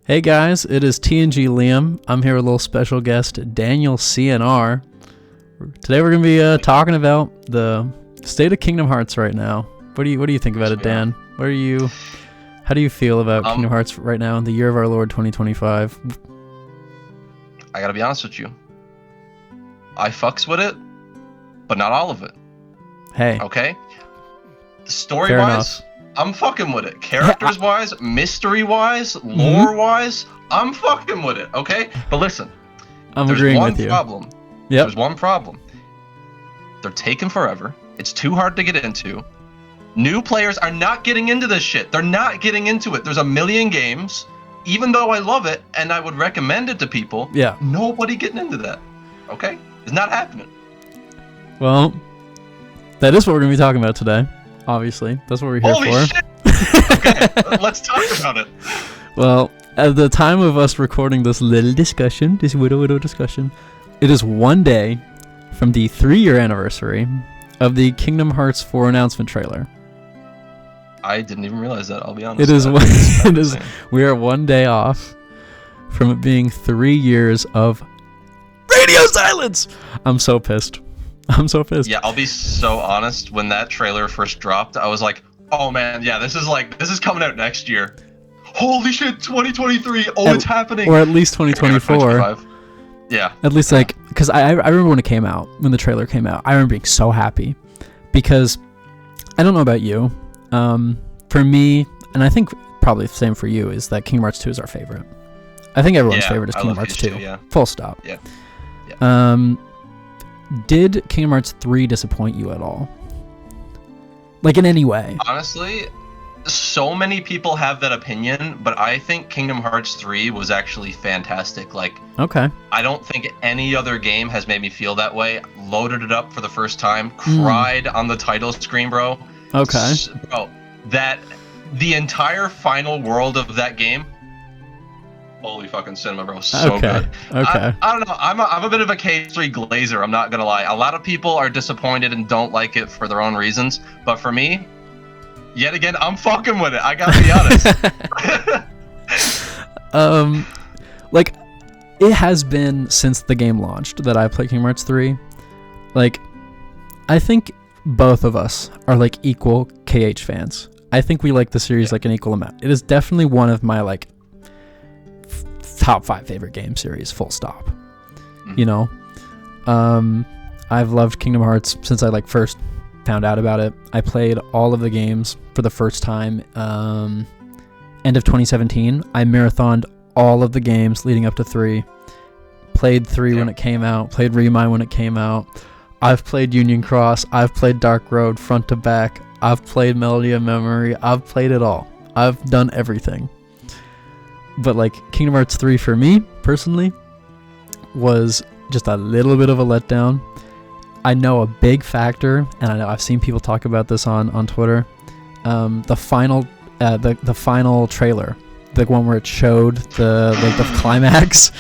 Hey guys, it is TNGLiam. I'm here with a little special guest, DanielCNR. Today we're going to be talking about the state of Kingdom Hearts right now. What do you think about it, Dan? How do you feel about Kingdom Hearts right now in the year of our Lord 2025? I gotta be honest with you. I fucks with it, but not all of it. Hey. Okay? Story-wise, I'm fucking with it. Characters-wise, mystery-wise, lore-wise, I'm fucking with it, okay? But listen, I'm agreeing with you. There's one problem. They're taking forever. It's too hard to get into. New players are not getting into this shit. They're not getting into it. There's a million games. Even though I love it and I would recommend it to people, nobody getting into that, okay? It's not happening. Well, that is what we're going to be talking about today. Obviously, that's what we're here Holy for. Shit. Okay, let's talk about it. Well, at the time of us recording this little discussion, this widow discussion, it is one day from the 3-year anniversary of the Kingdom Hearts 4 announcement trailer. I didn't even realize that, I'll be honest. It is. We are one day off from it being 3 years of radio silence. I'm so pissed. Yeah, I'll be so honest. When that trailer first dropped, I was like, "Oh man, yeah, this is coming out next year." Holy shit, 2023! It's happening. Or at least 2024. Yeah. At least because I remember when the trailer came out, I remember being so happy because I don't know about you, for me, and I think probably the same for you, is that Kingdom Hearts 2 is our favorite. I think everyone's favorite is Kingdom Hearts 2. Yeah. Full stop. Yeah. Did Kingdom Hearts 3 disappoint you at all? Like in any way? Honestly, so many people have that opinion, but I think Kingdom Hearts 3 was actually fantastic. Okay. I don't think any other game has made me feel that way. Loaded it up for the first time, cried on the title screen, bro. Okay. Bro, the entire final world of that game, holy fucking cinema, bro. So good. Okay. I don't know. I'm a bit of a K3 glazer, I'm not gonna lie. A lot of people are disappointed and don't like it for their own reasons. But for me, yet again, I'm fucking with it. I gotta be honest. It has been since the game launched that I played Kingdom Hearts 3. I think both of us are equal KH fans. I think we like the series an equal amount. It is definitely one of my top 5 favorite game series, full stop. You know, I've loved Kingdom Hearts since I first found out about it. I played all of the games for the first time end of 2017. I marathoned all of the games leading up to 3. Played 3 when it came out. Played Remind when it came out. I've played Union Cross. I've played Dark Road front to back. I've played Melody of Memory. I've played it all. I've done everything. But Kingdom Hearts 3 for me personally was just a little bit of a letdown. I know a big factor, and I know I've seen people talk about this on Twitter. The final trailer, the one where it showed the climax.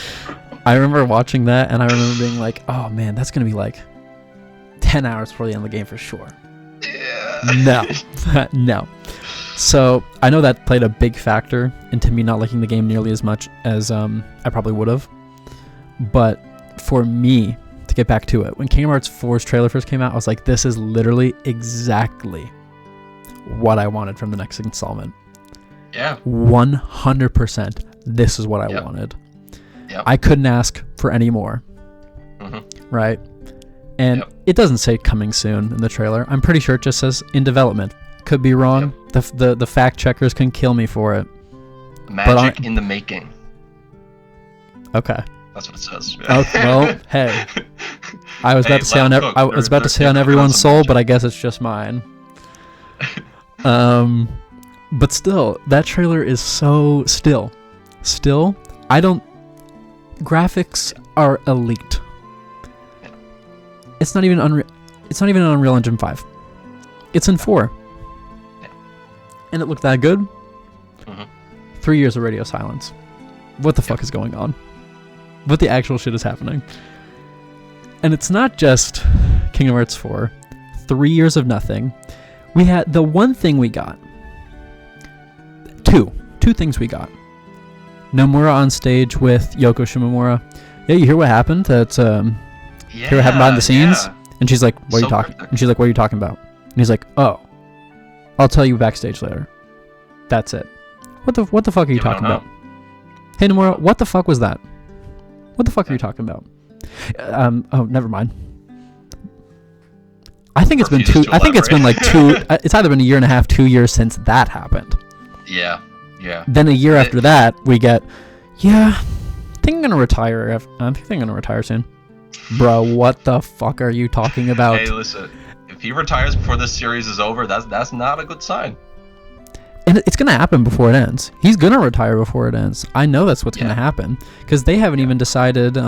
I remember watching that, and I remember being like, "Oh man, that's gonna be 10 hours before the end of the game for sure." Yeah. No. So I know that played a big factor into me not liking the game nearly as much as I probably would have. But for me, to get back to it, when Kingdom Hearts 4's trailer first came out, I was like, this is literally exactly what I wanted from the next installment. Yeah. 100%. This is what I wanted. Yep. I couldn't ask for any more. Right? And it doesn't say coming soon in the trailer. I'm pretty sure it just says in development. Could be wrong. The fact checkers can kill me for it. Magic in the making. Okay. That's what it says. Well, hey. I was about to say on everyone's soul, but I guess it's just mine. But still, that trailer is so still. Graphics are elite. It's not even in Unreal Engine 5. It's in 4. And it looked that good. 3 years of radio silence. What the fuck is going on? What the actual shit is happening? And it's not just Kingdom Hearts 4. 3 years of nothing. We had the one thing we got. Two things we got. Nomura on stage with Yoko Shimomura. Yeah, you hear what happened? That's hear what happened behind the scenes? Yeah. And she's like, "What are you talking?" cryptic. And she's like, "What are you talking about?" And he's like, "Oh, I'll tell you backstage later." That's it. What the fuck are you Yeah, we talking don't about? Hey Nomura, what the fuck was that? What the fuck are you talking about? Oh, never mind. I think it's been Refuses two. to I think it's been like elaborate. 2. It's either been a year and a half, 2 years since that happened. Yeah. Then a year after that, we get, yeah, I think I'm gonna retire. I think I'm gonna retire soon. Bro, what the fuck are you talking about? Hey, listen. If he retires before this series is over, that's not a good sign. And it's gonna happen before it ends. He's gonna retire before it ends. I know that's what's gonna happen because they haven't even decided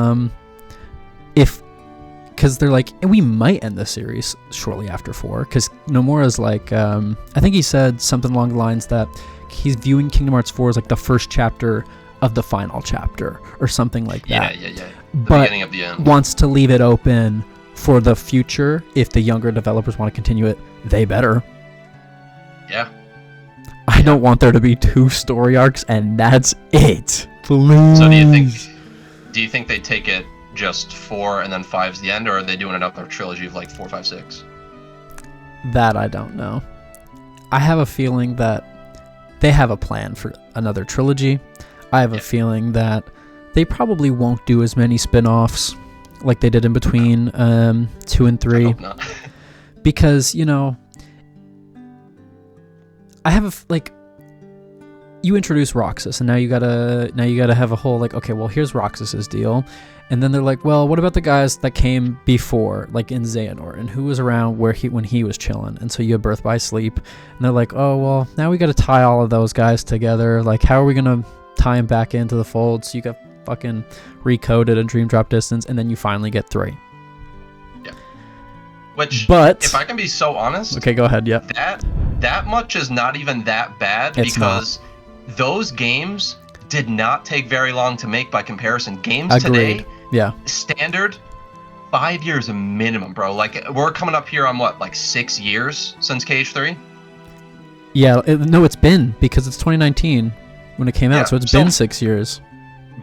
because they're like, we might end the series shortly after 4 because Nomura's like, I think he said something along the lines that he's viewing Kingdom Hearts 4 as like the first chapter of the final chapter or something like that. Yeah. The But beginning of the end. wants to leave it open for the future. If the younger developers want to continue it, they better. Yeah. I don't want there to be 2 story arcs and that's it. Please. So do you think they take it just 4 and then 5's the end, or are they doing another trilogy of like 4, 5, 6? That I don't know. I have a feeling that they have a plan for another trilogy. I have a feeling that they probably won't do as many spin-offs like they did in between 2 and 3. I hope not. Because, I have you introduce Roxas, and now you gotta have a whole okay, well, here's Roxas's deal, and then they're like, well, what about the guys that came before, like in Xehanort, and who was around when he was chilling? And so you have Birth by Sleep, and they're like, oh well, now we gotta tie all of those guys together. Like, how are we gonna tie them back into the fold? So you got fucking Recoded and Dream Drop Distance, and then you finally get 3. But if I can be so honest, okay, go ahead. Yeah, that much is not even that bad It's because those games did not take very long to make by comparison. Games Agreed. today, Yeah, standard 5 years a minimum, bro. Like, we're coming up here on what, like 6 years since KH3? yeah. No, it's been, because it's 2019 when it came out, so it's been 6 years.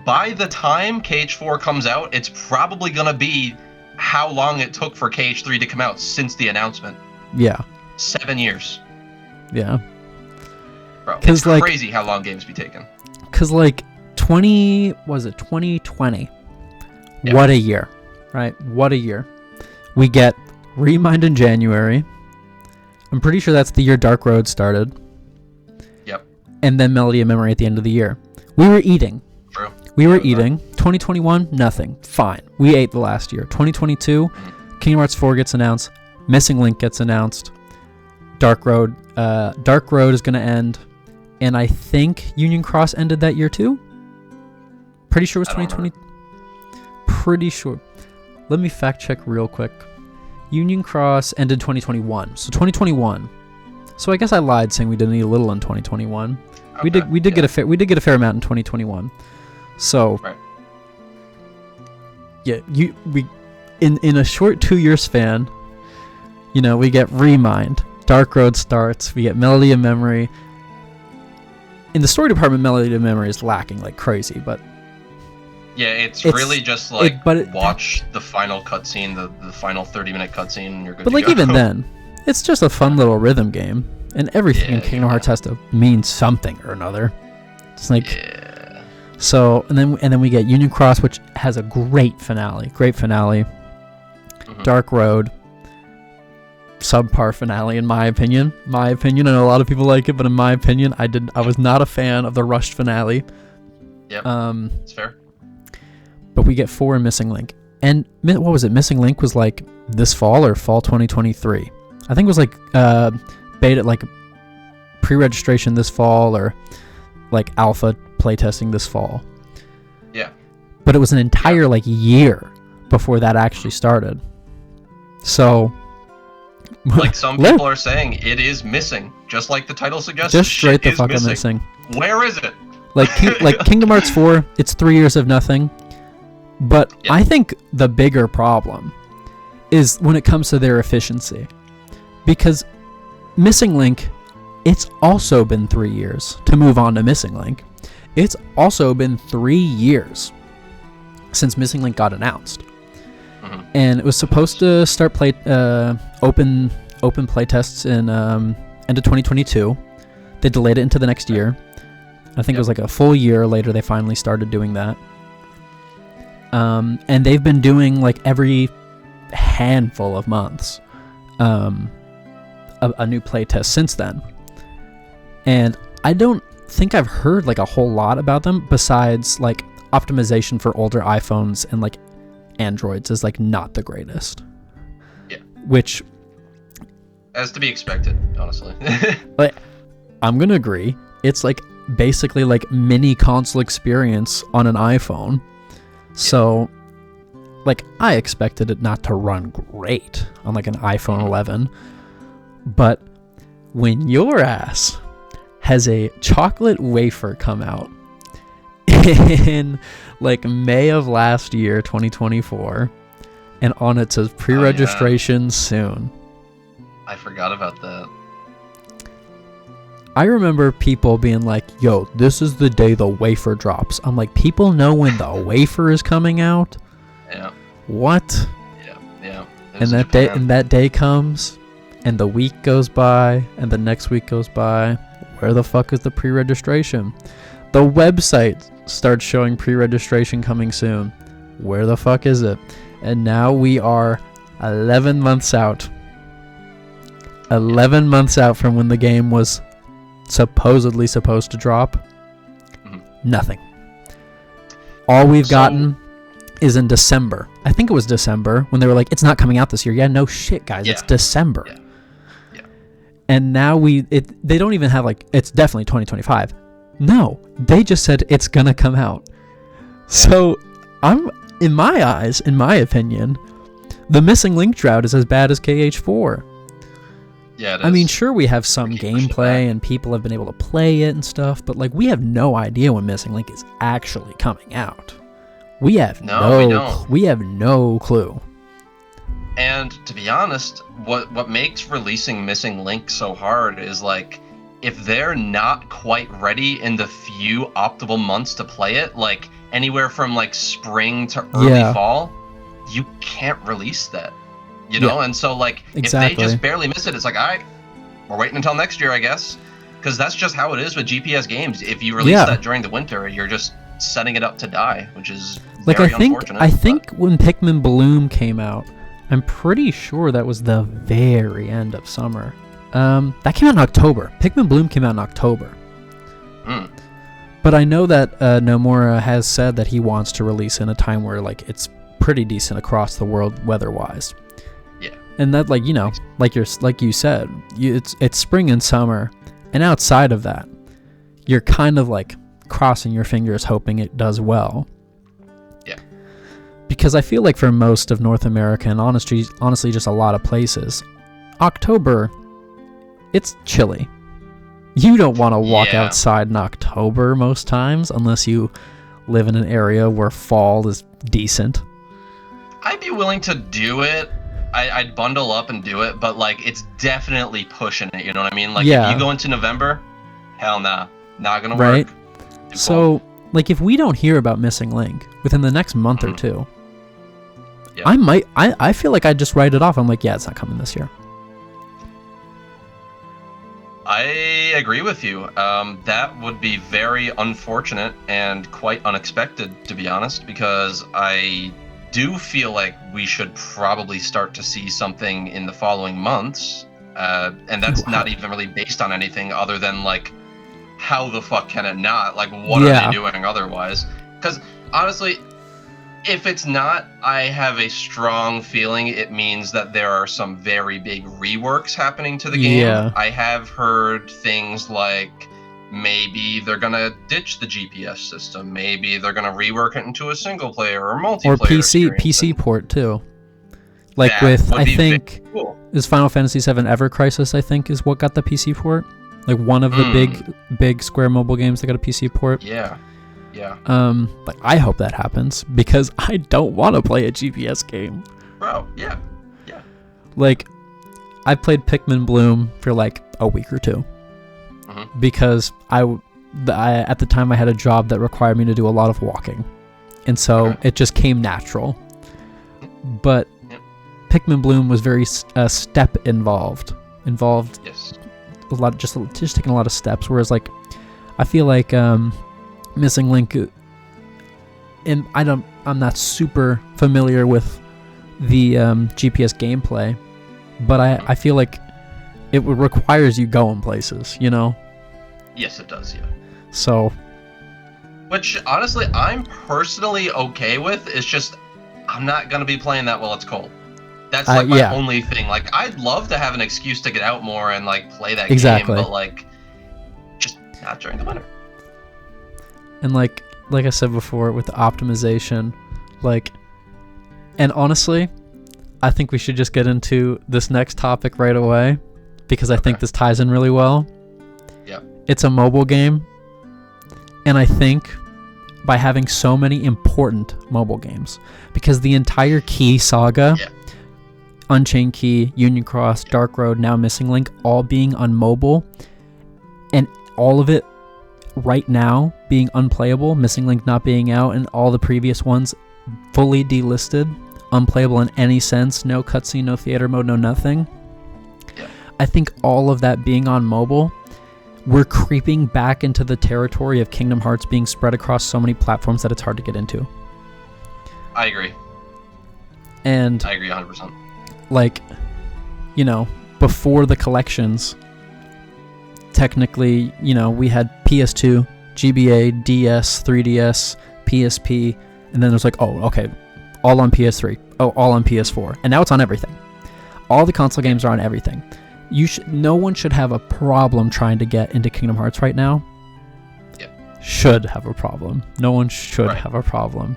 By the time KH4 comes out, it's probably gonna be how long it took for KH3 to come out since the announcement. Yeah. 7 years. Yeah. Bro, it's crazy how long games be taking. Because 2020? Yeah. What a year, right? What a year. We get Remind in January. I'm pretty sure that's the year Dark Road started. Yep. And then Melody of Memory at the end of the year. We were eating. True. We were eating. 2021, nothing. Fine. We ate the last year. 2022, Kingdom Hearts 4 gets announced. Missing Link gets announced. Dark Road is going to end. And I think Union Cross ended that year too. Pretty sure it was 2020. Pretty sure. Let me fact check real quick. Union Cross ended 2021. So 2021. So I guess I lied saying we didn't eat a little in 2021. Okay, we did get a fair amount in 2021. So right. Yeah, we in a short 2 year span, we get Remind, Dark Road starts, we get Melody of Memory. In the story department, Melody of Memory is lacking like crazy, but yeah, it's really just watch the final cutscene, the final 30-minute cutscene, and you're good. But even then, it's just a fun little rhythm game, and everything in Kingdom Hearts has to mean something or another. It's so, and then we get Union Cross, which has a great finale. Mm-hmm. Dark Road, subpar finale in my opinion. I know a lot of people like it, but in my opinion, I was not a fan of the rushed finale. Yep. It's fair. But we get 4 in Missing Link. And what was it? Missing Link was like this fall or fall 2023. I think it was beta, pre-registration this fall, or alpha playtesting this fall. Yeah. But it was an entire year before that actually started. So some people are saying, it is missing, just like the title suggests. Just straight the fuck missing. Where is it? Kingdom Hearts 4, it's 3 years of nothing. But I think the bigger problem is when it comes to their efficiency. Because Missing Link, it's also been 3 years to move on to Missing Link. it's also been 3 years since Missing Link got announced. And it was supposed to start open playtests in end of 2022. They delayed it into the next year. I think it was like a full year later they finally started doing that. And they've been doing like every handful of months a new playtest since then. And I don't think I've heard like a whole lot about them besides like optimization for older iPhones and like Androids is like not the greatest. Yeah. Which, as to be expected, honestly. like, I'm gonna agree. It's like basically like mini console experience on an iPhone. So, like, I expected it not to run great on like an iPhone 11, but when your ass has a chocolate wafer come out in like May of last year, 2024, and on it says pre-registration soon. I forgot about that. I remember people being like, yo, this is the day the wafer drops. I'm like, people know when the wafer is coming out? Yeah. What? Yeah. And that day comes, and the week goes by, and the next week goes by. Where the fuck is the pre-registration? The website starts showing pre-registration coming soon. Where the fuck is it? And now we are 11 months out. 11 months out from when the game was supposedly supposed to drop. Nothing. All we've gotten is in December. I think it was December when they were like, it's not coming out this year. Yeah, no shit, guys. It's December. Yeah. And now they don't even have like, it's definitely 2025. No, they just said it's gonna come out. So in my eyes, in my opinion, the Missing Link drought is as bad as KH4. Yeah, it is. I mean, sure, we have some gameplay and people have been able to play it and stuff, but like we have no idea when Missing Link is actually coming out. We have no clue. And to be honest, what makes releasing Missing Link so hard is like, if they're not quite ready in the few optimal months to play it, like anywhere from like spring to early fall, you can't release that. You know? And so like, if they just barely miss it, it's like, all right, we're waiting until next year, I guess. Because that's just how it is with GPS games. If you release that during the winter, you're just setting it up to die, which is like, very unfortunate. I think when Pikmin Bloom came out, I'm pretty sure that was the very end of summer. That came out in October. Pikmin Bloom came out in October. But I know that Nomura has said that he wants to release in a time where like it's pretty decent across the world weather-wise. Yeah. And that, like, you know, like you said, it's spring and summer, and outside of that, you're kind of like crossing your fingers hoping it does well. Yeah. Because I feel like for most of North America and honestly just a lot of places, October, it's chilly. You don't want to walk outside in October most times unless you live in an area where fall is decent. I'd be willing to do it. I'd bundle up and do it, but like it's definitely pushing it, you know what I mean? Like if you go into November, hell nah, not gonna work. So like if we don't hear about Missing Link within the next month or two, I feel like I'd just write it off. I'm like, yeah, it's not coming this year. I agree with you. That would be very unfortunate and quite unexpected, to be honest, because I do feel like we should probably start to see something in the following months. And that's not even really based on anything other than like, how the fuck can it not? Like, what are they doing otherwise? Because honestly, if it's not, I have a strong feeling it means that there are some very big reworks happening to the game. Yeah. I have heard things like maybe they're gonna ditch the GPS system. Maybe they're gonna rework it into a single player or multiplayer. Or PC port too. Like with, I think, is Final Fantasy VII Ever Crisis, I think, is what got the PC port. Like one of the big Square mobile games that got a PC port. Yeah. Like I hope that happens because I don't want to play a GPS game. Bro, yeah. Like, I played Pikmin Bloom for like a week or two because at the time I had a job that required me to do a lot of walking, and so it just came natural. But Pikmin Bloom was very step involved. Yes. A lot, just taking a lot of steps. Whereas like, I feel like Missing Link, and I'm not super familiar with the GPS gameplay, but I feel like it requires you going places, you know? Yes, it does, yeah. So, which honestly I'm personally okay with. It's just I'm not gonna be playing that while it's cold. That's like my only thing. Like, I'd love to have an excuse to get out more and like play that game, but like just not during the winter. And like I said before, with the optimization, like, and honestly, I think we should just get into this next topic right away, because I think this ties in really well. Yeah. It's a mobile game, and I think by having so many important mobile games, because the entire Key saga, Unchained Key, Union Cross, Dark Road, now Missing Link, all being on mobile, and all of it right now being unplayable, Missing Link not being out, and all the previous ones fully delisted, unplayable in any sense, no cutscene, no theater mode, no nothing. I think all of that being on mobile, we're creeping back into the territory of Kingdom Hearts being spread across so many platforms that it's hard to get into. I agree. And I agree 100%. Like, you know, before the collections, technically, you know, we had PS2, GBA, DS, 3DS, PSP, and then there's like, oh, okay, all on PS3, oh, all on PS4, and now it's on everything. All the console games are on everything. No one should have a problem trying to get into Kingdom Hearts right now. Should have a problem. No one should have a problem.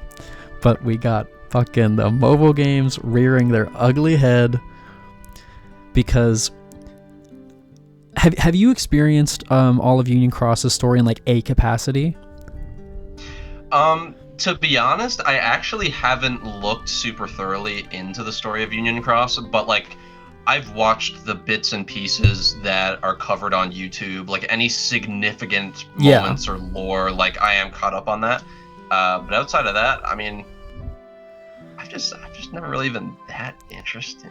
But we got fucking the mobile games rearing their ugly head, because have you experienced all of Union Cross's story in like a capacity? To be honest, I actually haven't looked super thoroughly into the story of Union Cross, but like, I've watched the bits and pieces that are covered on YouTube, like any significant moments or lore, like I am caught up on that. But outside of that, I mean, I've just never really been that interested.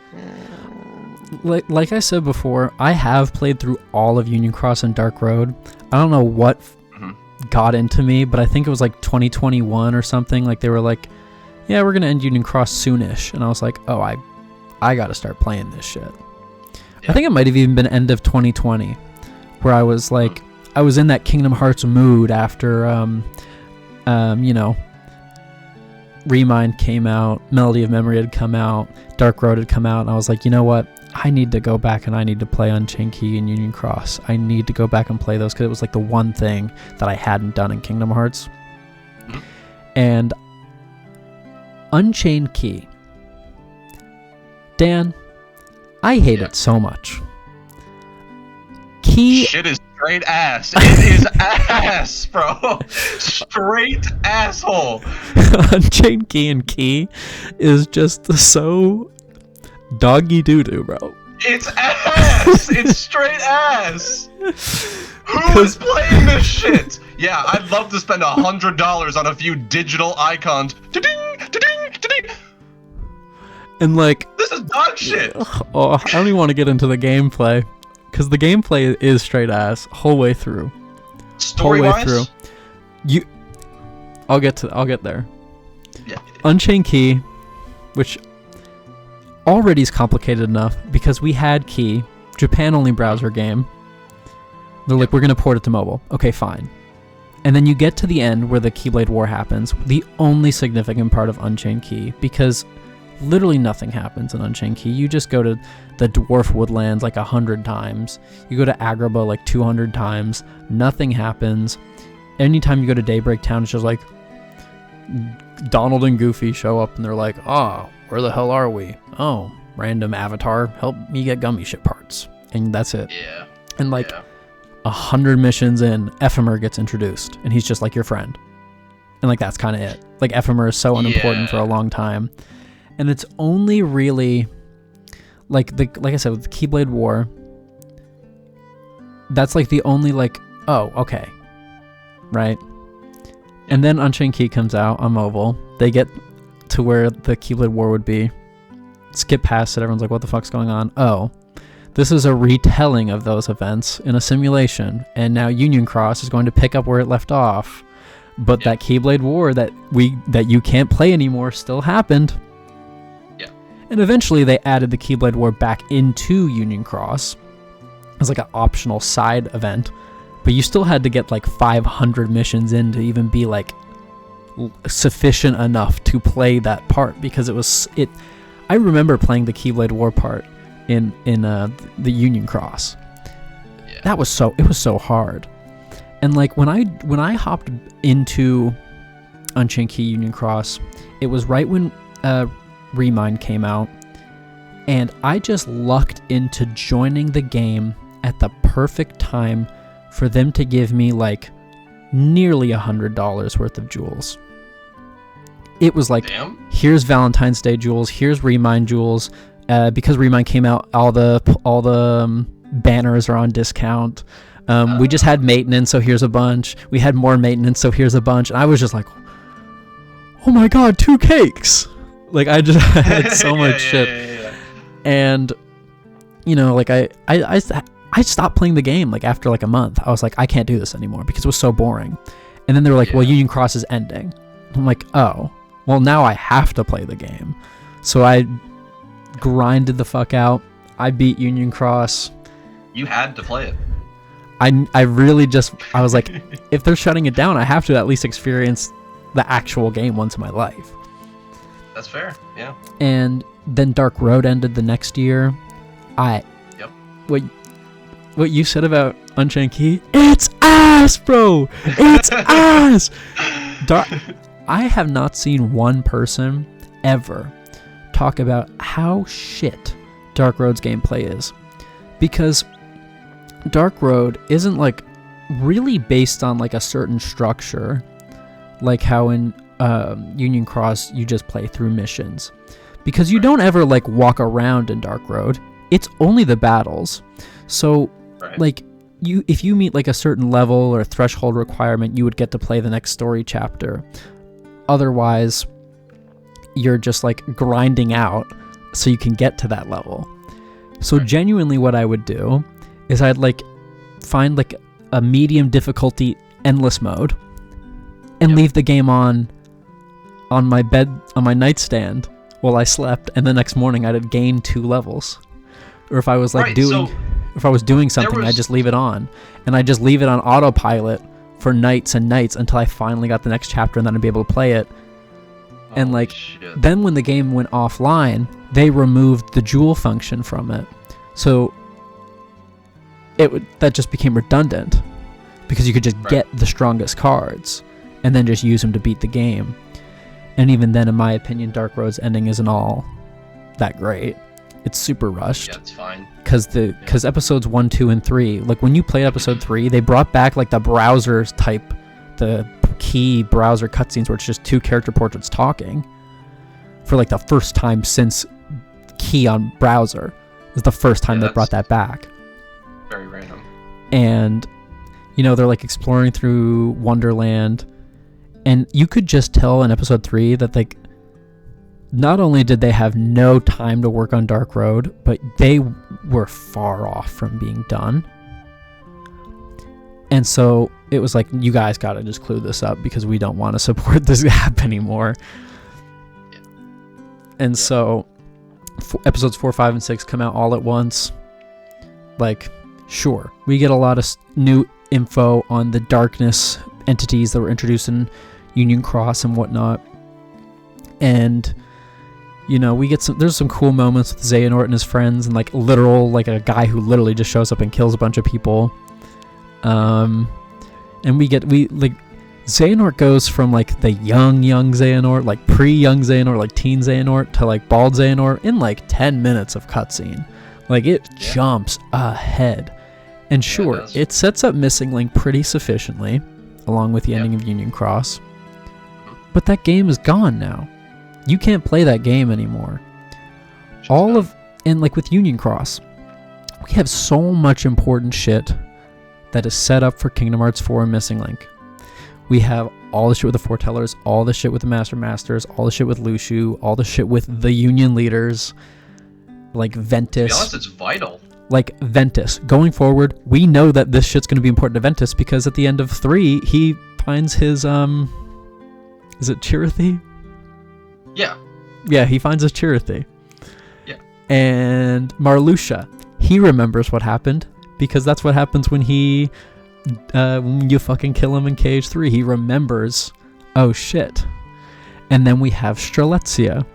Like I said before, I have played through all of Union Cross and Dark Road. I don't know what got into me, but I think it was like 2021 or something. Like they were like, yeah, we're gonna end Union Cross soonish, and I was like, oh, I gotta start playing this shit. I think it might have even been end of 2020, where I was like, I was in that Kingdom Hearts mood after you know, Remind came out, Melody of Memory had come out, Dark Road had come out, and I was like, you know what? I need to go back and I need to play Unchained Key and Union Cross. I need to go back and play those, because it was like the one thing that I hadn't done in Kingdom Hearts. And Unchained Key, Dan, I hate it so much. Key shit is straight ass. It is ass, bro. Straight asshole. Unchained Key and Key is just so doggy doo-doo, bro. It's ass. It's straight ass. Who is playing this shit? Yeah, I'd love to spend $100 on a few digital icons. Da-ding, da-ding, da-ding. And like, this is dog shit. Oh, I don't even want to get into the gameplay, because the gameplay is straight ass whole way through. Story-wise, I'll get there. Yeah. Unchained Key, which already is complicated enough because we had Key, Japan-only browser game. They're like, we're gonna port it to mobile. Okay, fine. And then you get to the end where the Keyblade War happens, the only significant part of Unchained Key, because literally nothing happens in Unchained Key. You just go to the Dwarf Woodlands like 100 times. You go to Agrabah like 200 times. Nothing happens. Anytime you go to Daybreak Town, it's just like Donald and Goofy show up and they're like, oh, where the hell are we? Oh, random avatar, help me get gummy ship parts. And that's it. Yeah. And like 100 missions in, Ephemer gets introduced and he's just like your friend. And like that's kind of it. Like Ephemer is so unimportant for a long time. And it's only really like I said, with the Keyblade War, that's like the only like, oh, okay. right? And then Unchained Key comes out on mobile. They get to where the Keyblade War would be. Skip past it. Everyone's like, what the fuck's going on? Oh, this is a retelling of those events in a simulation. And now Union Cross is going to pick up where it left off. But that Keyblade War that you can't play anymore still happened. Yeah. And eventually they added the Keyblade War back into Union Cross as like an optional side event. But you still had to get like 500 missions in to even be like sufficient enough to play that part, because I remember playing the Keyblade War part in the Union Cross. Yeah. It was so hard. And like when I hopped into Unchained Key Union Cross, it was right when Remind came out, and I just lucked into joining the game at the perfect time for them to give me like nearly $100 worth of jewels. It was like, damn. Here's Valentine's Day jewels, here's Remind jewels. Because Remind came out, all the banners are on discount. We just had maintenance, so here's a bunch. We had more maintenance, so here's a bunch. And I was just like, oh my god, 2 cakes! Like I had so much shit. Yeah. And like I stopped playing the game like after like a month. I was like, I can't do this anymore because it was so boring. And then they were like, well, Union Cross is ending. I'm like, oh, well, now I have to play the game. So I grinded the fuck out. I beat Union Cross. You had to play it. I really I was like, if they're shutting it down, I have to at least experience the actual game once in my life. That's fair, yeah. And then Dark Road ended the next year. What you said about Unchained Key, it's ass, bro! It's ass! I have not seen one person ever talk about how shit Dark Road's gameplay is. Because Dark Road isn't like really based on like a certain structure, like how in Union Cross you just play through missions. Because you don't ever like walk around in Dark Road. It's only the battles. So like if you meet like a certain level or threshold requirement, you would get to play the next story chapter. Otherwise, you're just like grinding out so you can get to that level. So genuinely what I would do is I'd like find like a medium difficulty endless mode and leave the game on my bed, on my nightstand while I slept, and the next morning I'd gain 2 levels. Or if I was like if I was doing something, I'd just leave it on. And I'd just leave it on autopilot for nights and nights until I finally got the next chapter, and then I'd be able to play it. And like then when the game went offline, they removed the jewel function from it. So that just became redundant, because you could just get the strongest cards and then just use them to beat the game. And even then, in my opinion, Dark Road's ending isn't all that great. It's super rushed. Yeah, it's fine. Because episodes 1, 2, and 3, like when you played episode 3, they brought back like the browser type, the key browser cutscenes where it's just 2 character portraits talking for like the first time since Key on browser. It was the first time they brought that back. Very random. And they're like exploring through Wonderland, and you could just tell in episode 3 that like not only did they have no time to work on Dark Road, but they were far off from being done. And so it was like, you guys got to just clue this up because we don't want to support this app anymore. Yeah. And so episodes 4, 5, and 6 come out all at once. Like, sure, we get a lot of new info on the darkness entities that were introduced in Union Cross and whatnot. And we get there's some cool moments with Xehanort and his friends, and like a guy who literally just shows up and kills a bunch of people. And Xehanort goes from like the young Xehanort, like pre-young Xehanort, like teen Xehanort, to like bald Xehanort in like 10 minutes of cutscene. Like it jumps ahead. And sure, it sets up Missing Link pretty sufficiently, along with the ending of Union Cross. But that game is gone now. You can't play that game anymore. And like with Union Cross, we have so much important shit that is set up for Kingdom Hearts 4 and Missing Link. We have all the shit with the foretellers, all the shit with the masters, all the shit with Lushu, all the shit with the union leaders, like Ventus. To be honest, it's vital. Like Ventus. Going forward, we know that this shit's going to be important to Ventus because at the end of 3, he finds his, is it Chirithy? Yeah. Yeah, he finds his Chirithy. Yeah. And Marluxia, he remembers what happened because that's what happens when he, when you fucking kill him in KH3. He remembers, oh shit. And then we have Strelitzia,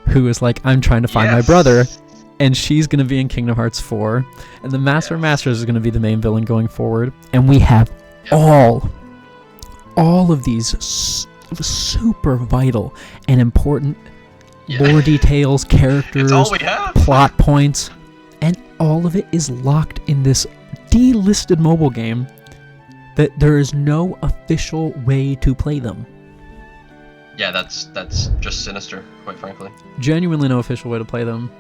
who is like, I'm trying to find my brother. And she's going to be in Kingdom Hearts 4. And the Masters is going to be the main villain going forward. And we have all of these super vital and important lore details, characters, plot points. And all of it is locked in this delisted mobile game that there is no official way to play them. Yeah, that's just sinister, quite frankly. Genuinely no official way to play them.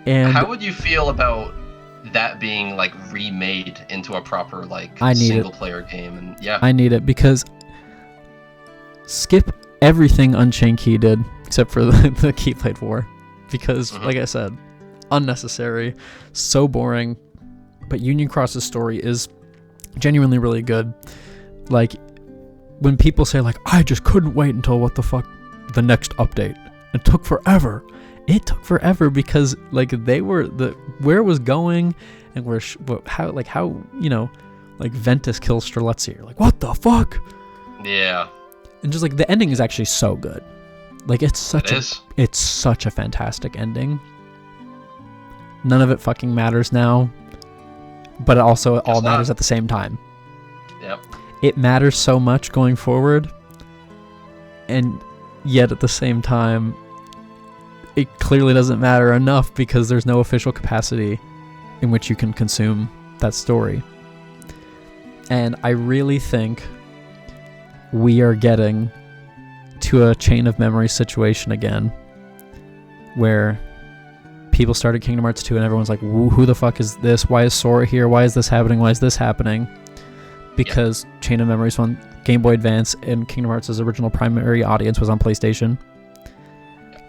And how would you feel about that being like remade into a proper like single player game? And yeah, I need it because skip everything Unchained Key did except for the Keyblade War because like I said, unnecessary, so boring. But Union Cross's story is genuinely really good. Like when people say like I just couldn't wait until what the fuck the next update. It took forever. It took forever because like they were where it was going and how you know like Ventus kills Strelitzia. You're like what the fuck? Yeah. And just like the ending is actually so good. Like it's such a fantastic ending. None of it fucking matters now, but also it all matters at the same time. Yep. It matters so much going forward, and yet at the same time it clearly doesn't matter enough because there's no official capacity in which you can consume that story. And I really think we are getting to a chain of memory situation again where people started Kingdom Hearts 2 and everyone's like, who the fuck is this? Why is Sora here? Why is this happening? Why is this happening? Because Chain of Memories on Game Boy Advance and Kingdom Hearts' original primary audience was on PlayStation.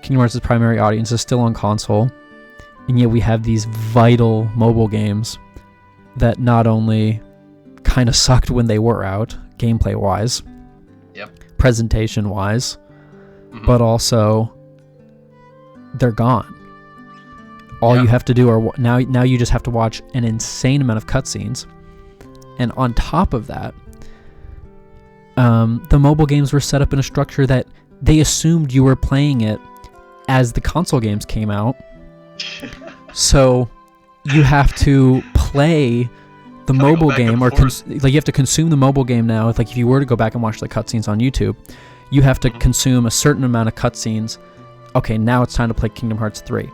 Kingdom Hearts' primary audience is still on console, and yet we have these vital mobile games that not only kind of sucked when they were out, gameplay-wise, presentation-wise, but also they're gone. All you have to do are now you just have to watch an insane amount of cutscenes, and on top of that, the mobile games were set up in a structure that they assumed you were playing it as the console games came out. So you have to play the mobile game or like you have to consume the mobile game now. Like if you were to go back and watch the cutscenes on YouTube, you have to consume a certain amount of cutscenes. Okay, now it's time to play Kingdom Hearts 3.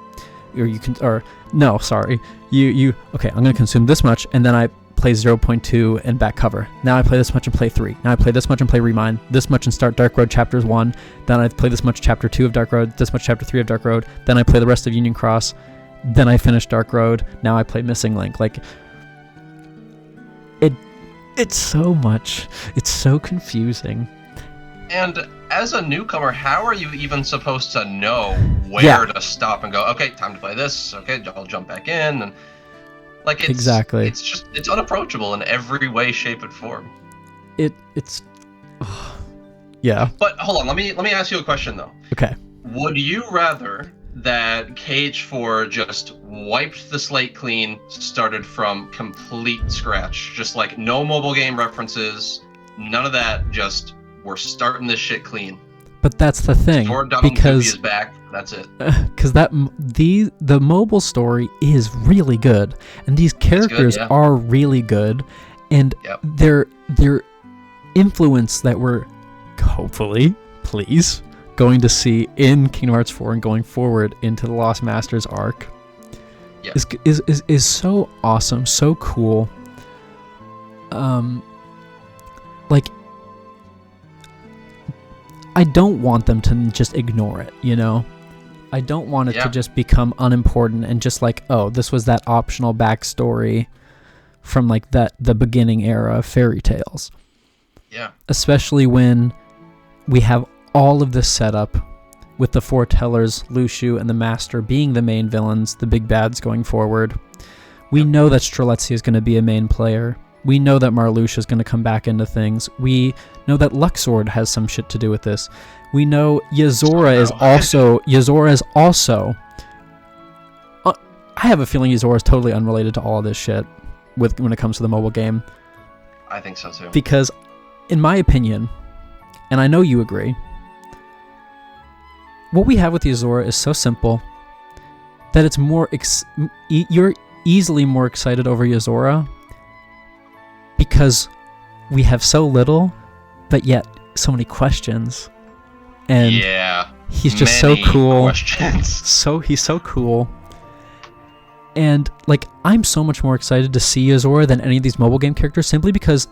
Okay, I'm going to consume this much and then I play 0.2 and back cover. Now I play this much and play 3. Now I play this much and play Remind, this much and start Dark Road Chapters 1. Then I play this much Chapter 2 of Dark Road, this much Chapter 3 of Dark Road. Then I play the rest of Union Cross. Then I finish Dark Road. Now I play Missing Link. Like, it's so much. It's so confusing. And as a newcomer, how are you even supposed to know where to stop and go, okay, time to play this. Okay, I'll jump back in. And like it's unapproachable in every way, shape, and form. Yeah. But hold on, let me ask you a question though. Okay. Would you rather that KH4 just wiped the slate clean, started from complete scratch, just like no mobile game references, none of that, just we're starting this shit clean? But that's the thing, because is back. That's it. Because the mobile story is really good, and these characters are really good, and their influence that we're hopefully, please, going to see in Kingdom Hearts 4 and going forward into the Lost Masters arc is so awesome, so cool. Like, I don't want them to just ignore it, you know? I don't want it to just become unimportant and just like, oh, this was that optional backstory from like the beginning era of fairy tales. Yeah. Especially when we have all of this setup with the foretellers, Luciu, and the Master being the main villains, the big bads going forward. We know that Strelitzia is going to be a main player. We know that Marluxia is going to come back into things. We know that Luxord has some shit to do with this. We know Yozora is also... I have a feeling Yozora is totally unrelated to all of this shit when it comes to the mobile game. I think so too. Because, in my opinion, and I know you agree, what we have with Yozora is so simple that it's more... you're easily more excited over Yozora because we have so little, but yet so many questions. And he's just so cool. He's so cool. And like, I'm so much more excited to see Yozora than any of these mobile game characters, simply because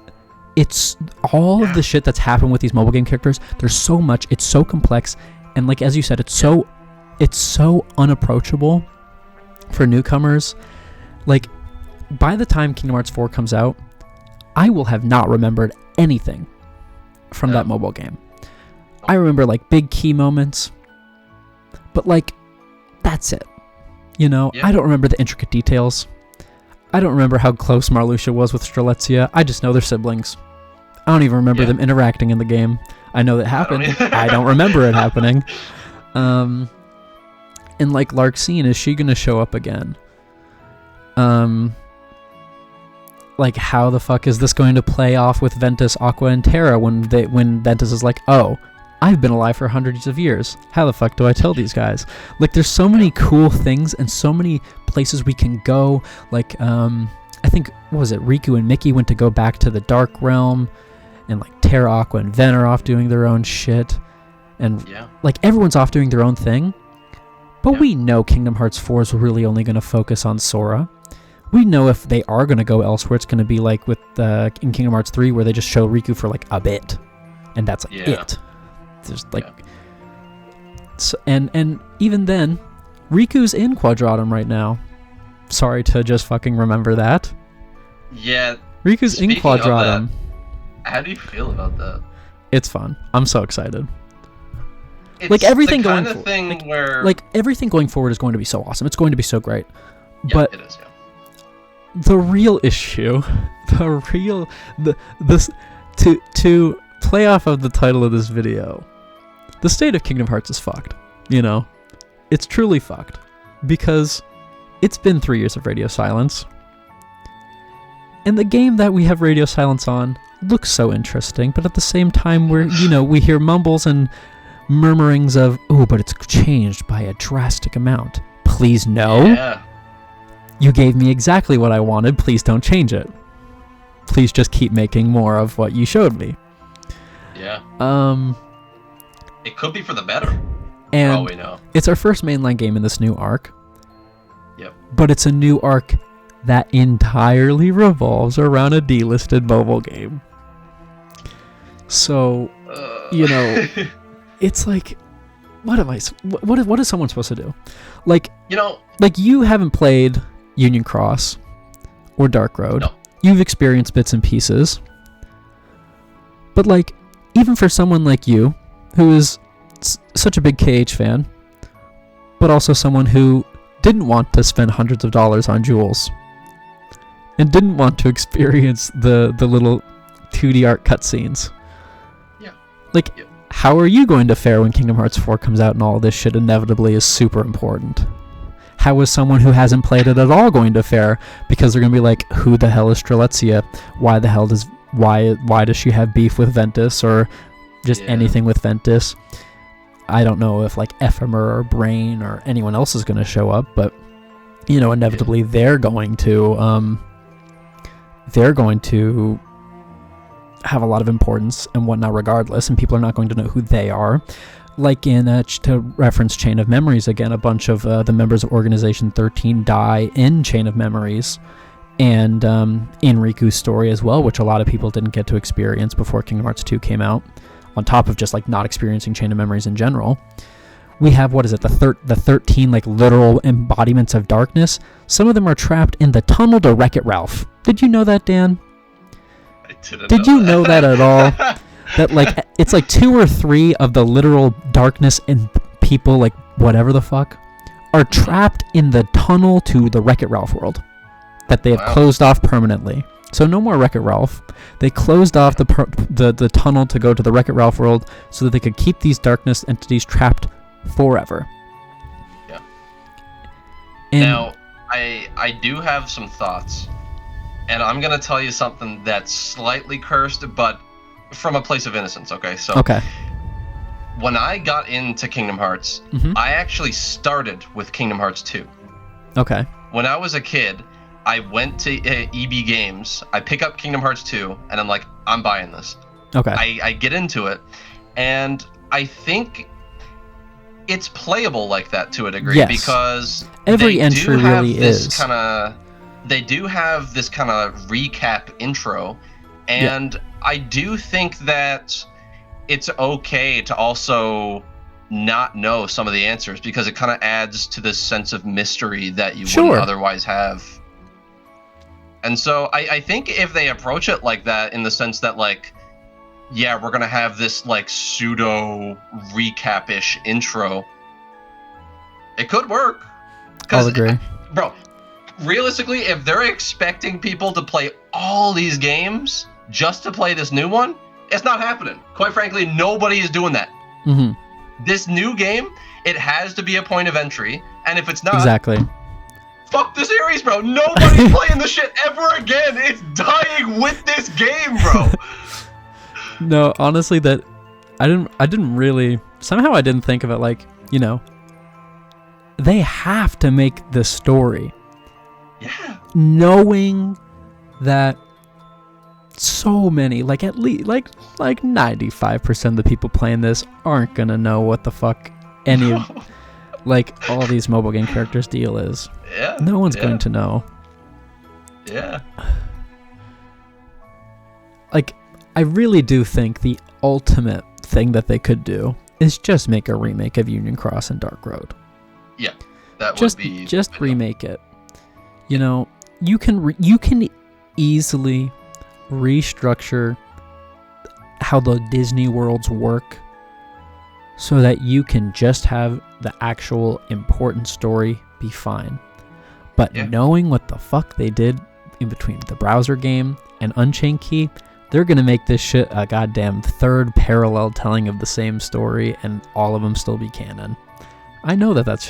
it's all of the shit that's happened with these mobile game characters. There's so much. It's so complex, and like as you said, it's so unapproachable for newcomers. Like, by the time Kingdom Hearts 4 comes out, I will have not remembered anything from that mobile game. I remember like big key moments, but like that's it. You know, I don't remember the intricate details. I don't remember how close Marluxia was with Strelitzia. I just know they're siblings. I don't even remember them interacting in the game. I know that happened. I don't remember it happening. And like Larxene, is she gonna show up again? Like, how the fuck is this going to play off with Ventus, Aqua, and Terra when Ventus is like, oh, I've been alive for hundreds of years. How the fuck do I tell these guys? Like, there's so many cool things and so many places we can go. Like, I think, what was it? Riku and Mickey went to go back to the Dark Realm, and like Terra, Aqua, and Ven are off doing their own shit. And like, everyone's off doing their own thing. But we know Kingdom Hearts 4 is really only going to focus on Sora. We know if they are going to go elsewhere, it's going to be like with in Kingdom Hearts 3, where they just show Riku for like a bit. And that's like it. There's like... So, and even then, Riku's in Quadratum right now. Sorry to just fucking remember that. Yeah. Riku's in Quadratum. How do you feel about that? It's fun. I'm so excited. It's like, everything the kind going of thing where... Like, everything going forward is going to be so awesome. It's going to be so great. Yeah, but it is, the real issue, to play off of the title of this video, the state of Kingdom Hearts is fucked. You know, it's truly fucked, because it's been 3 years of radio silence, and the game that we have radio silence on looks so interesting, but at the same time, we hear mumbles and murmurings of, oh, but it's changed by a drastic amount. Please no. Yeah. You gave me exactly what I wanted. Please don't change it. Please just keep making more of what you showed me. Yeah. It could be for the better. And for all we know. It's our first mainline game in this new arc. Yep. But it's a new arc that entirely revolves around a delisted mobile game. So, it's like, what is someone supposed to do? Like, like, you haven't played Union Cross or Dark Road. No. You've experienced bits and pieces. But like, even for someone like you, who is such a big KH fan, but also someone who didn't want to spend hundreds of dollars on jewels, and didn't want to experience the little 2D art cutscenes. Yeah. Like, how are you going to fare when Kingdom Hearts 4 comes out and all this shit inevitably is super important? How is someone who hasn't played it at all going to fare? Because they're going to be like, who the hell is Strelitzia? Why does she have beef with Ventus, or just anything with Ventus? I don't know if like Ephemer or Brain or anyone else is going to show up, but inevitably they're going to have a lot of importance and whatnot regardless, and people are not going to know who they are. Like in, to reference Chain of Memories again, a bunch of the members of Organization 13 die in Chain of Memories, and in Riku's story as well, which a lot of people didn't get to experience before Kingdom Hearts 2 came out, on top of just like not experiencing Chain of Memories in general. We have, the 13 like literal embodiments of darkness. Some of them are trapped in the tunnel to Wreck-It Ralph. Did you know that, Dan? Did you know that at all? that like it's like 2 or 3 of the literal darkness and people, like whatever the fuck, are trapped in the tunnel to the Wreck-It Ralph world that they have closed off permanently. So no more Wreck-It Ralph. They closed off the tunnel to go to the Wreck-It Ralph world so that they could keep these darkness entities trapped forever. Yeah. And now, I do have some thoughts, and I'm gonna tell you something that's slightly cursed, but from a place of innocence. Okay, so okay. When I got into Kingdom Hearts, I actually started with Kingdom Hearts 2. Okay. When I was a kid, I went to EB Games, I pick up Kingdom Hearts 2, and I'm like, I'm buying this. Okay. I get into it, and I think it's playable like that to a degree, because every entry really is. They do have this kind of recap intro, and I do think that it's okay to also not know some of the answers, because it kind of adds to this sense of mystery that you wouldn't otherwise have. And so I think if they approach it like that, in the sense that, like, yeah, we're going to have this, like, pseudo recap-ish intro, it could work. I'll agree. Bro, realistically, if they're expecting people to play all these games just to play this new one, it's not happening. Quite frankly, nobody is doing that. This new game, it has to be a point of entry, and if it's not... Exactly. Fuck the series, bro. Nobody's playing this shit ever again. It's dying with this game, bro. No, honestly, that I didn't really, somehow I didn't think of it like, you know, they have to make the story. Yeah. Knowing that so many, like at least like 95% of the people playing this aren't gonna know what the fuck any of like all these mobile game characters deal is. Yeah. No one's going to know. Yeah. Like, I really do think the ultimate thing that they could do is just make a remake of Union Cross and Dark Road. Yeah. That would be just remake it. You know, you can easily restructure how the Disney worlds work so that you can just have the actual important story be fine. But knowing what the fuck they did in between the browser game and Unchained Key, they're going to make this shit a goddamn third parallel telling of the same story, and all of them still be canon. I know that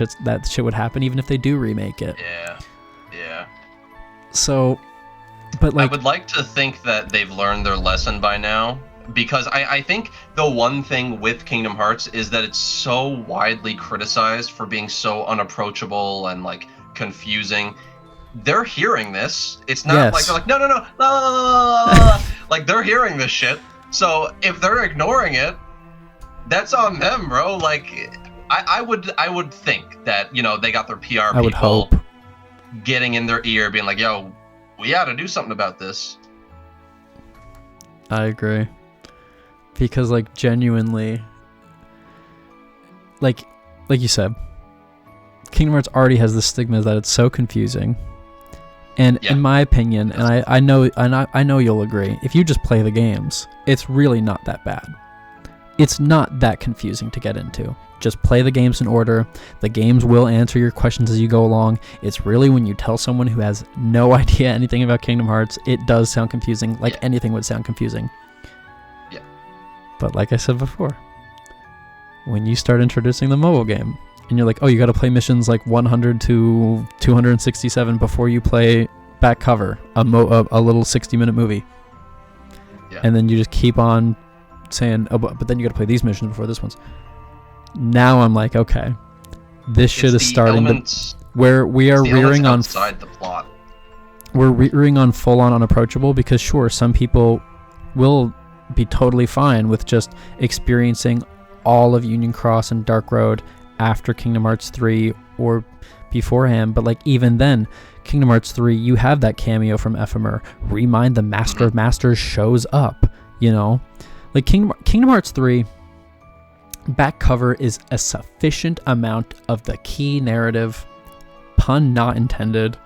shit would happen even if they do remake it. Yeah. So, but like... I would like to think that they've learned their lesson by now, because I think the one thing with Kingdom Hearts is that it's so widely criticized for being so unapproachable and, like, confusing. They're hearing this. It's not like they're like, no, la, la, la, la. Like, they're hearing this shit. So if they're ignoring it, that's on them, bro. Like, I would think that, you know, they got their PR I would hope getting in their ear, being like, yo, we ought to do something about this. I agree. Because, like, genuinely, like you said, Kingdom Hearts already has the stigma that it's so confusing. And in my opinion, and I know you'll agree, if you just play the games, it's really not that bad. It's not that confusing to get into. Just play the games in order. The games will answer your questions as you go along. It's really when you tell someone who has no idea anything about Kingdom Hearts, it does sound confusing, like anything would sound confusing. Yeah. But like I said before, when you start introducing the mobile game, and you're like, oh, you got to play missions like 100 to 267 before you play back cover, a little 60-minute movie. Yeah. And then you just keep on saying, oh, but then you got to play these missions before this one's. Now I'm like, okay, this shit is starting to, where we are rearing on outside the plot. We're rearing on full-on unapproachable, because sure, some people will be totally fine with just experiencing all of Union Cross and Dark Road after Kingdom Hearts 3 or beforehand, but like even then, Kingdom Hearts 3, you have that cameo from Ephemer. Remind the Master of Masters shows up, you know? Like Kingdom Hearts 3, back cover is a sufficient amount of the key narrative, pun not intended,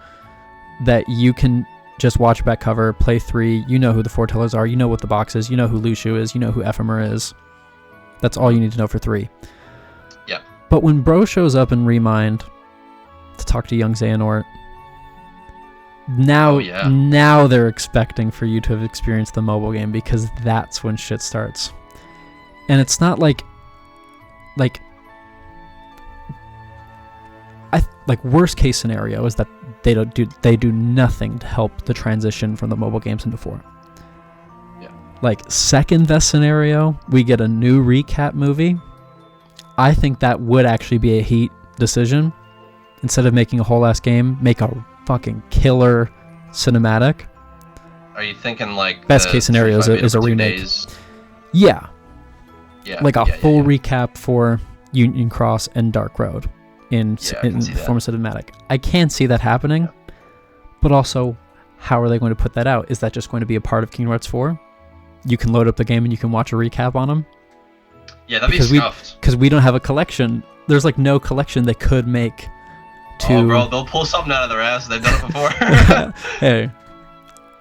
that you can just watch back cover, play 3. You know who the foretellers are. You know what the box is. You know who Lucio is. You know who Ephemer is. That's all you need to know for 3. Yeah. But when Bro shows up in Remind to talk to young Xehanort, now they're expecting for you to have experienced the mobile game, because that's when shit starts. And it's not like worst case scenario is that they do nothing to help the transition from the mobile games into 4. Yeah. Like, second best scenario, we get a new recap movie. I think that would actually be a heat decision. Instead of making a whole ass game, make a fucking killer cinematic. Are you thinking like best case scenario is a remake? Yeah. Yeah. Like a full recap for Union Cross and Dark Road in form of cinematic. I can see that happening, but also, how are they going to put that out? Is that just going to be a part of Kingdom Hearts 4? You can load up the game and you can watch a recap on them? Yeah, that'd be scuffed. Because we don't have a collection. There's like no collection they could make. Oh, bro, they'll pull something out of their ass. They've done it before. Hey,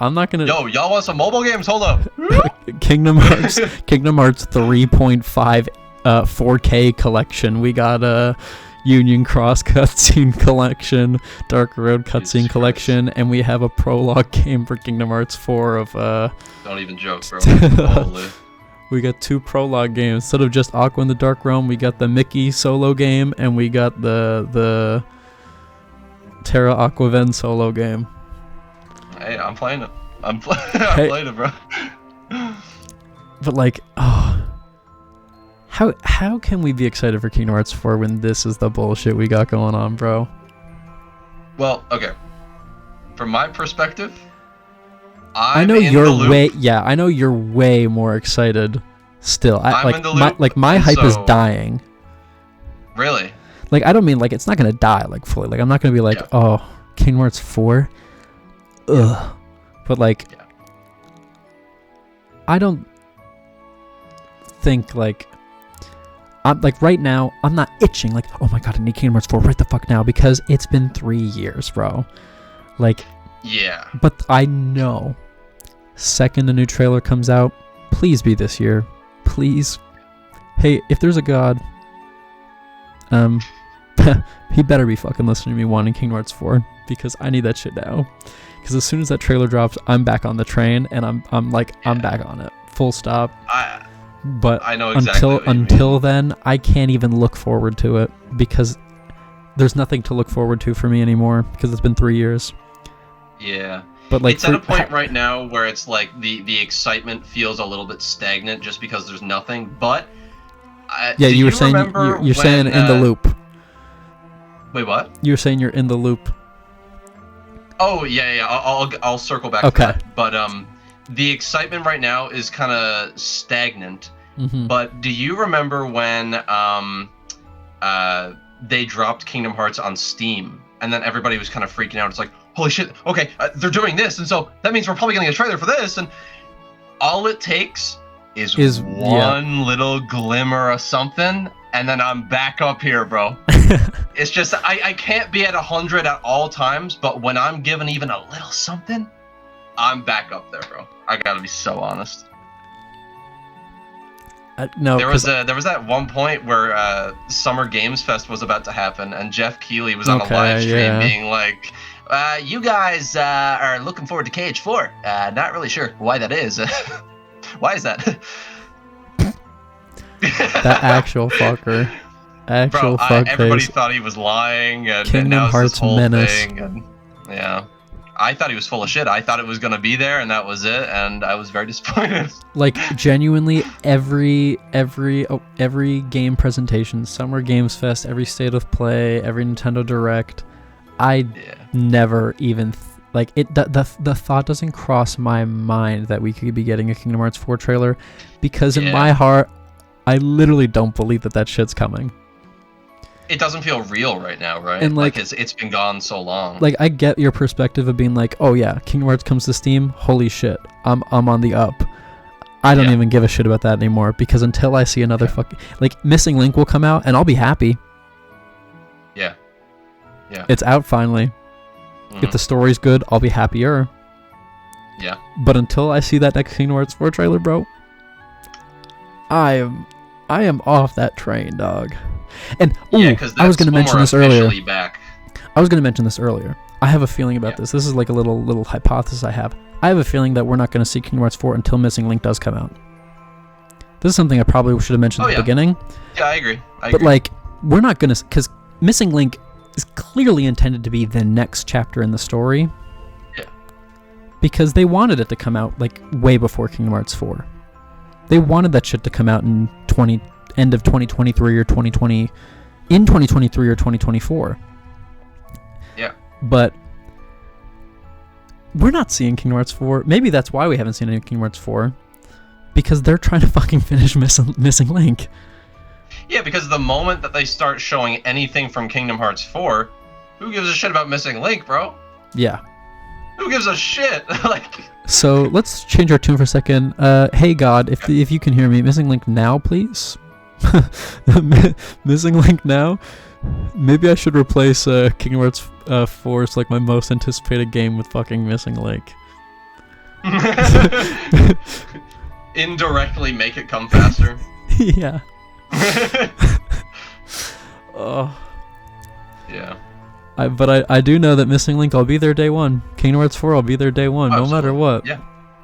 I'm not gonna. Yo, y'all want some mobile games? Hold up. Kingdom Hearts 3.5 4K collection. We got a Union Cross cutscene collection, Dark Road cutscene collection, and we have a prologue game for Kingdom Hearts 4 of Don't even joke, bro. Holy. We got 2 prologue games. Instead of just Aqua in the Dark Realm, we got the Mickey solo game, and we got the Terra Aquaven solo game. Hey, I'm playing it. I'm playing it, bro. But like, how can we be excited for Kingdom Hearts 4 when this is the bullshit we got going on, bro? Well, okay. From my perspective, I know you're way more excited still. My hype is dying. Really? Like, I don't mean like it's not gonna die like fully. Like, I'm not gonna be like, oh, Kingdom Hearts 4, ugh. But like, I don't think like, I'm like right now. I'm not itching like, oh my god, I need Kingdom Hearts 4 right the fuck now, because it's been 3 years, bro. Like, yeah. But I know, second a new trailer comes out, please be this year, please. Hey, if there's a god, he better be fucking listening to me wanting Kingdom Hearts 4, because I need that shit now. Because as soon as that trailer drops, I'm back on the train, and I'm back on it, full stop. But I know exactly until then, I can't even look forward to it, because there's nothing to look forward to for me anymore, because it's been 3 years. Yeah. But like, it's at a point right now where it's like the excitement feels a little bit stagnant just because there's nothing. But you were saying you're saying in the loop. Wait, what? You were saying you're in the loop. Oh yeah. I'll circle back to that. But the excitement right now is kind of stagnant. Mm-hmm. But do you remember when they dropped Kingdom Hearts on Steam, and then everybody was kind of freaking out? It's like, holy shit, okay, they're doing this, and so that means we're probably getting a trailer for this, and all it takes is one little glimmer of something, and then I'm back up here, bro. It's just, I can't be at 100 at all times, but when I'm given even a little something, I'm back up there, bro. I gotta be so honest. No, there was that one point where Summer Games Fest was about to happen, and Jeff Keighley was on a live stream being like, you guys are looking forward to KH4. Not really sure why that is. Why is that? That actual fucker. Everybody thought he was lying, and Kingdom Hearts Menace. Thing, and, yeah. I thought he was full of shit. I thought it was gonna be there, and that was it, and I was very disappointed. Like, genuinely, every game presentation, Summer Games Fest, every State of Play, every Nintendo Direct, I never even the thought doesn't cross my mind that we could be getting a Kingdom Hearts 4 trailer, because in my heart, I literally don't believe that shit's coming. It doesn't feel real right now, right? And like it's been gone so long. Like, I get your perspective of being like, oh yeah, Kingdom Hearts comes to Steam, holy shit, I'm on the up. I don't even give a shit about that anymore, because until I see another fucking, like, Missing Link will come out and I'll be happy. Yeah. It's out finally. Mm-hmm. If the story's good, I'll be happier. Yeah. But until I see that next Kingdom Hearts 4 trailer, bro, I am off that train, dog. And I was going to mention this earlier. Back. I was going to mention this earlier. I have a feeling about this. This is like a little hypothesis I have. I have a feeling that we're not going to see Kingdom Hearts 4 until Missing Link does come out. This is something I probably should have mentioned at the beginning. Yeah, I agree. But like, we're not going to, because Missing Link is clearly intended to be the next chapter in the story. Yeah. Because they wanted it to come out like way before Kingdom Hearts 4. They wanted that shit to come out in end of 2023 or 2020, in 2023 or 2024. Yeah. But we're not seeing Kingdom Hearts 4. Maybe that's why we haven't seen any Kingdom Hearts 4. Because they're trying to fucking finish Missing Link. Yeah, because the moment that they start showing anything from Kingdom Hearts 4, who gives a shit about Missing Link, bro? Yeah. Who gives a shit? Like. So let's change our tune for a second. Hey God, if you can hear me, Missing Link now, please. Missing Link now. Maybe I should replace Kingdom Hearts 4 as like my most anticipated game with fucking Missing Link. Indirectly make it come faster. Yeah. Oh. Yeah. But I do know that Missing Link, I'll be there day one. Kingdom Hearts 4, I'll be there day one, no matter what. Yeah.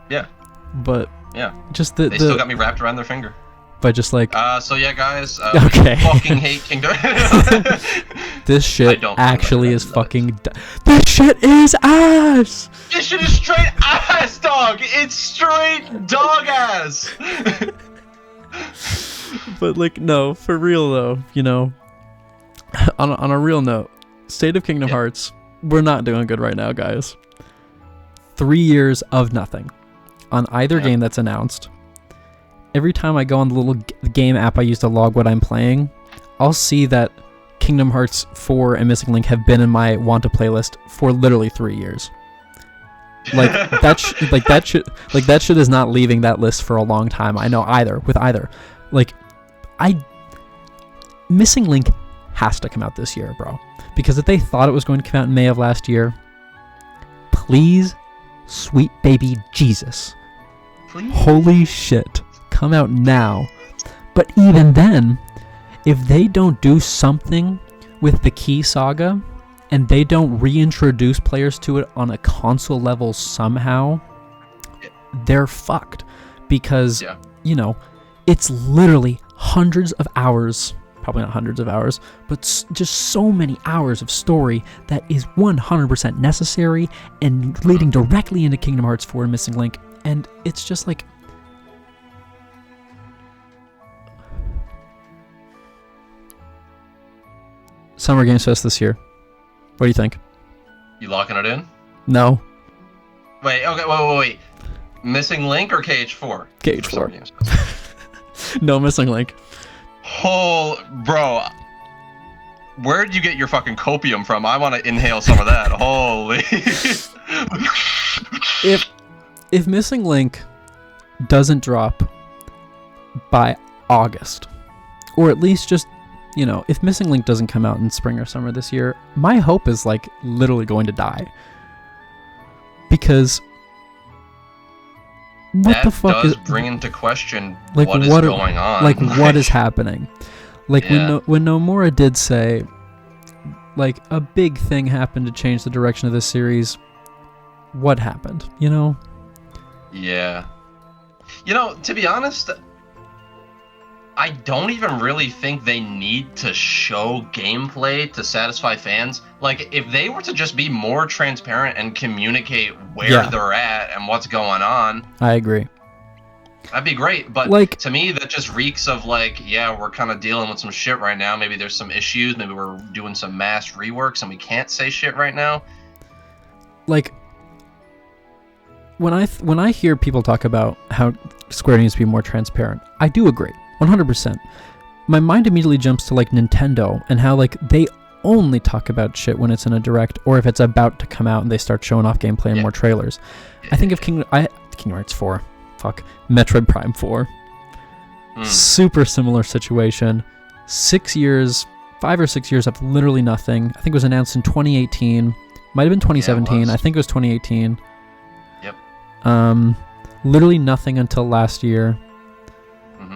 Yeah. But yeah, just they still got me wrapped around their finger. By just like. So yeah, guys. Okay. Fucking hate Kingdom. This shit actually is fucking. This shit is ass. This shit is straight ass, dog. It's straight dog ass. But like, no, for real though, you know. On a real note, State of Kingdom Hearts, we're not doing good right now, guys. 3 years of nothing on either game that's announced. Every time I go on the little game app I use to log what I'm playing, I'll see that Kingdom Hearts 4 and Missing Link have been in my want to playlist for literally 3 years. Like that shit is not leaving that list for a long time. I know with either. Like Missing Link has to come out this year, bro. Because if they thought it was going to come out in May of last year, please, sweet baby Jesus. Please. Holy shit. Come out now. But even then, if they don't do something with the Key Saga and they don't reintroduce players to it on a console level somehow, they're fucked. Because, you know, it's literally hundreds of hours, probably not hundreds of hours, but just so many hours of story that is 100% necessary and leading directly into Kingdom Hearts 4 and Missing Link. And it's just like, Summer Games Fest this year. What do you think? You locking it in? No. Wait, okay, wait. Missing Link or KH4? KH4. No, Missing Link. Bro. Where'd you get your fucking copium from? I want to inhale some of that. Holy. If Missing Link doesn't drop by August, or at least just, you know, if Missing Link doesn't come out in spring or summer this year, my hope is like literally going to die. Because what the fuck is bring into question like what is going on? Like what is happening? Like when Nomura did say like a big thing happened to change the direction of this series, what happened? You know? Yeah. You know, to be honest, I don't even really think they need to show gameplay to satisfy fans. Like, if they were to just be more transparent and communicate where they're at and what's going on, I agree. That'd be great. But like, to me, that just reeks of like, yeah, we're kind of dealing with some shit right now. Maybe there's some issues. Maybe we're doing some mass reworks and we can't say shit right now. Like, when I hear people talk about how Square needs to be more transparent, I do agree. 100%. My mind immediately jumps to like Nintendo and how like they only talk about shit when it's in a direct or if it's about to come out and they start showing off gameplay and more trailers. I think of Kingdom Hearts 4, Metroid Prime 4. Super similar situation. 6 years, 5 or 6 years of literally nothing. I think it was announced in 2018. Might have been 2017. I think it was 2018. Yep. Literally nothing until last year. Mm-hmm.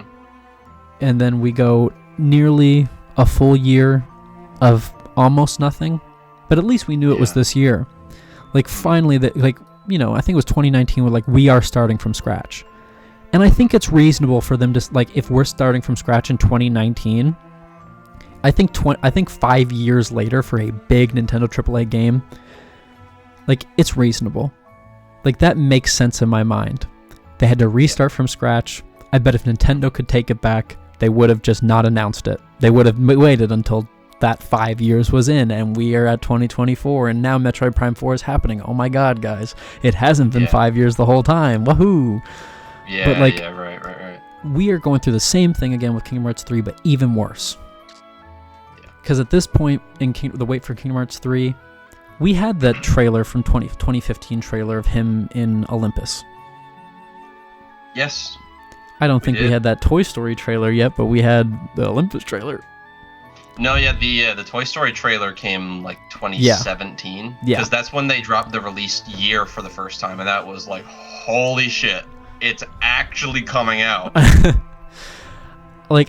And then we go nearly a full year of almost nothing. But at least we knew it was this year. Like, finally, I think it was 2019 where, like, we are starting from scratch. And I think it's reasonable for them to, like, if we're starting from scratch in 2019, I think 5 years later for a big Nintendo AAA game, like, it's reasonable. Like, that makes sense in my mind. They had to restart from scratch. I bet if Nintendo could take it back, they would have just not announced it. They would have waited until that 5 years was in, and we are at 2024, and now Metroid Prime 4 is happening. Oh my god, guys. It hasn't been 5 years the whole time. Woohoo! Yeah, but, like, right. We are going through the same thing again with Kingdom Hearts 3, but even worse. Because at this point in the wait for Kingdom Hearts 3, we had that trailer from 2015 trailer of him in Olympus. Yes. I don't think we had that Toy Story trailer yet, but we had the Olympus trailer. No, yeah, the Toy Story trailer came like 2017. Yeah. Because that's when they dropped the release year for the first time, and that was like, holy shit, it's actually coming out. like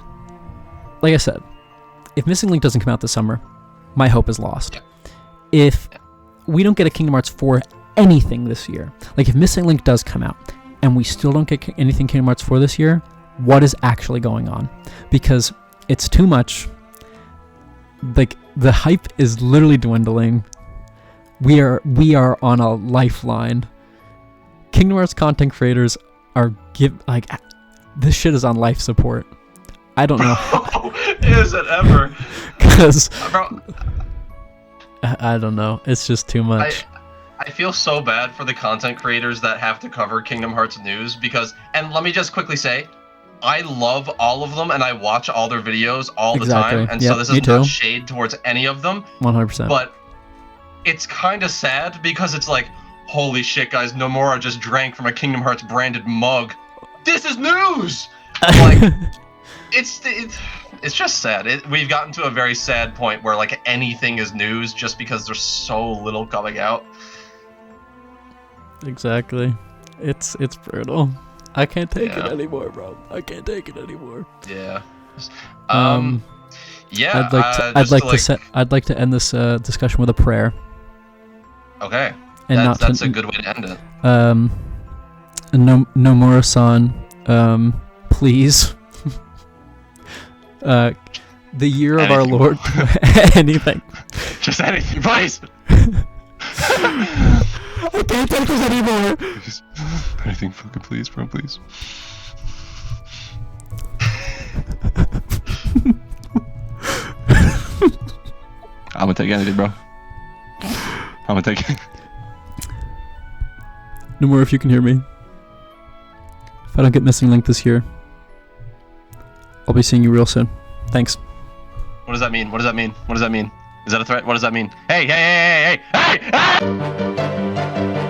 I said, if Missing Link doesn't come out this summer, my hope is lost. Yeah. If we don't get a Kingdom Hearts 4 anything this year, like if Missing Link does come out and we still don't get anything Kingdom Hearts 4 this year, what is actually going on? Because it's too much. Like, the hype is literally dwindling. We are on a lifeline. Kingdom Hearts content creators are this shit is on life support. I don't know. Is it ever? Because I don't know. It's just too much. I feel so bad for the content creators that have to cover Kingdom Hearts news and let me just quickly say, I love all of them and I watch all their videos all the time, and so this is not shade towards any of them. 100%. But it's kind of sad because it's like, holy shit, guys, Nomura just drank from a Kingdom Hearts branded mug. This is news. Like, it's just sad. We've gotten to a very sad point where like anything is news just because there's so little coming out. Exactly. It's brutal. I can't take it anymore, bro. I can't take it anymore. Yeah. I'd like to end this discussion with a prayer. Okay. And that's a good way to end it. Nomura-san, please. The year of our Lord. Anything. Just anything, please. I can't take this anymore. Please. Anything fucking please, bro, please. I'm gonna take anything, bro. I'm gonna take it. No more if you can hear me. If I don't get Missing Link this year, I'll be seeing you real soon. Thanks. What does that mean? What does that mean? What does that mean? Is that a threat? What does that mean? Hey, hey, hey, hey, hey, hey!